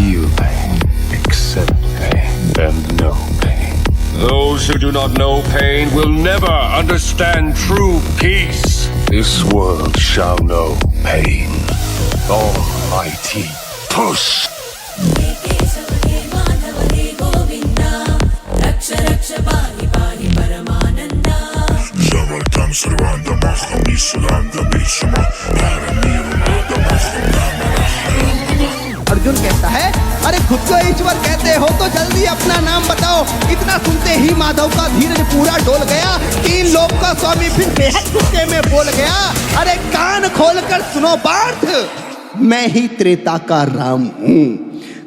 feel pain, accept pain, and know pain. Those who do not know pain will never understand true peace. This world shall know pain. Almighty push. Arjun कहता है, अरे खुद को ईश्वर कहते हो तो जल्दी अपना नाम बताओ। इतना सुनते ही माधव का धीरज पूरा डोल गया। 3 लोक का स्वामी फिर बेहद गुस्से में बोल गया, अरे कान खोलकर सुनो पार्थ, मैं ही त्रेता का राम हूँ।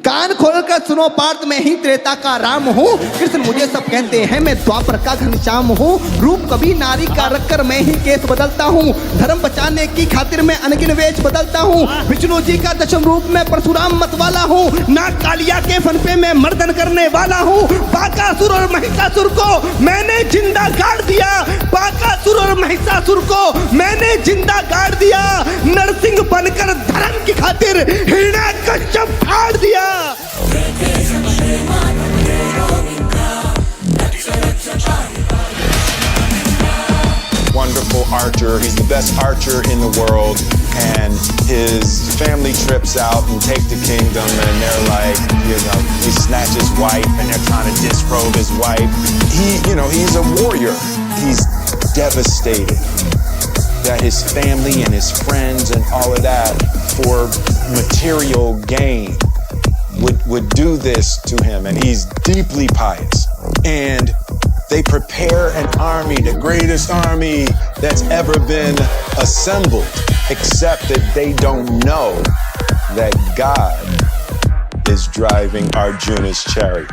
कान खोलकर सुनो पार्थ, मैं ही त्रेता का राम हूँ। कृष्ण मुझे सब कहते हैं, मैं द्वापर का घनश्याम हूँ। रूप कभी नारी का रखकर मैं ही केस बदलता हूँ। धर्म बचाने की खातिर मैं अनगिन वेश बदलता हूँ। विष्णु जी का दशम रूप में परशुराम मतवाला हूँ। नाग कालिया के फन पे मैं मर्दन करने वाला हूँ। बाकासुर और महिषासुर को मैंने जिंदा गाड़ दिया। बाकासुर और महिषासुर को मैंने जिंदा गाड़ दिया। नरसिंह बनकर धर्म की खातिर हिरण्याकश्यप फाड़ दिया। Wonderful archer. He's the best archer in the world, and his family trips out and take the kingdom, and they're like, he snatches his wife, and they're trying to disrobe his wife. He's a warrior. He's devastated that his family and his friends and all of that for material gain would do this to him, and he's deeply pious. And they prepare an army, the greatest army that's ever been assembled, except that they don't know that God is driving Arjuna's chariot.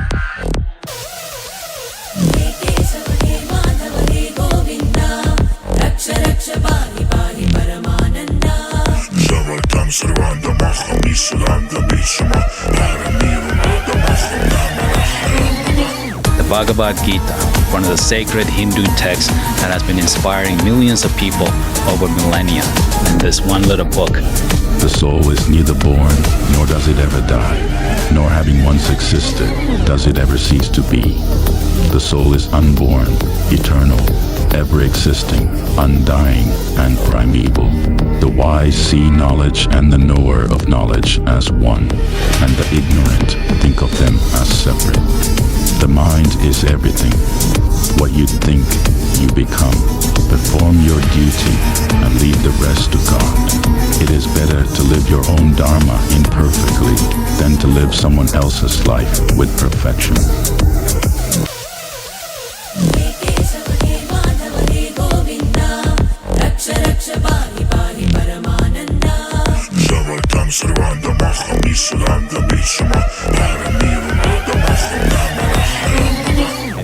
The Bhagavad Gita, one of the sacred Hindu texts that has been inspiring millions of people over millennia. In this one little book, the soul is neither born, nor does it ever die, nor having once existed, does it ever cease to be. The soul is unborn, eternal, ever existing, undying, and primeval. The wise see knowledge and the knower of knowledge as one, and the ignorant think of them as separate. The mind is everything. What you think, you become. Perform your duty and leave the rest to God. It is better to live your own dharma imperfectly than to live someone else's life with perfection.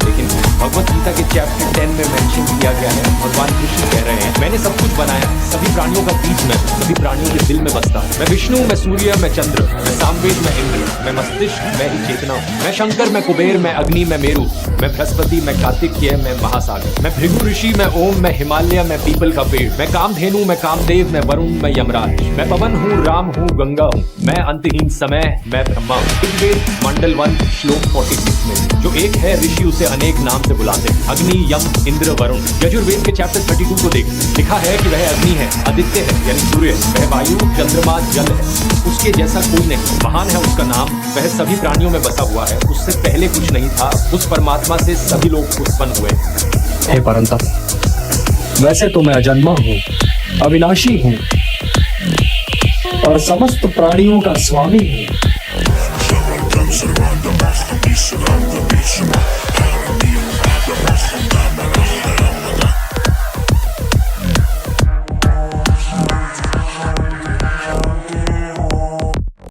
लेकिन भगवत गीता के chapter 10 में mention किया गया है, भगवान कृष्ण कह रहे हैं, मैंने सब कुछ बनाया, सभी प्राणियों का बीज में, सभी प्राणियों के दिल में बसता हूँ। मैं विष्णु, मैं सूर्य, मैं चंद्र, मैं सामवेद, मैं इंद्र, मैं मस्तिष्क, मैं ही चेतना हूँ। मैं शंकर, मैं कुबेर, मैं अग्नि, मैं मेरु, मैं बृहस्पति, मैं कार्तिकेय, मैं महासागर, मैं भृगु ऋषि, मैं ओम, मैं हिमालय, मैं पीपल का पेड़, मैं कामधेनु, मैं कामदेव, मैं वरुण, मैं यमराज, मैं पवन हूँ, राम हूँ, गंगा हूँ, मैं अंतहीन समय, मैं ब्रह्मा हूँ। ऋग्वेद मंडल 1 श्लोक 46 में जो एक है ऋषि उसे अनेक नाम से बुलाते हैं, अग्नि, यम, इंद्र, वरुण। यजुर्वेद के चैप्टर 32 को देख, लिखा है कि वह अग्नि है, आदित्य है यानी सूर्य, वह वायु, चंद्रमा, जल है, उसके जैसा कोई नहीं, महान है उसका नाम, वह सभी प्राणियों में बसा हुआ है, उससे पहले कुछ नहीं था, उस परमात्मा से सभी लोग उत्पन्न हुए। हे परंतप, वैसे तो मैं अजन्मा हूँ, अविनाशी हूँ और समस्त प्राणियों का स्वामी हूँ।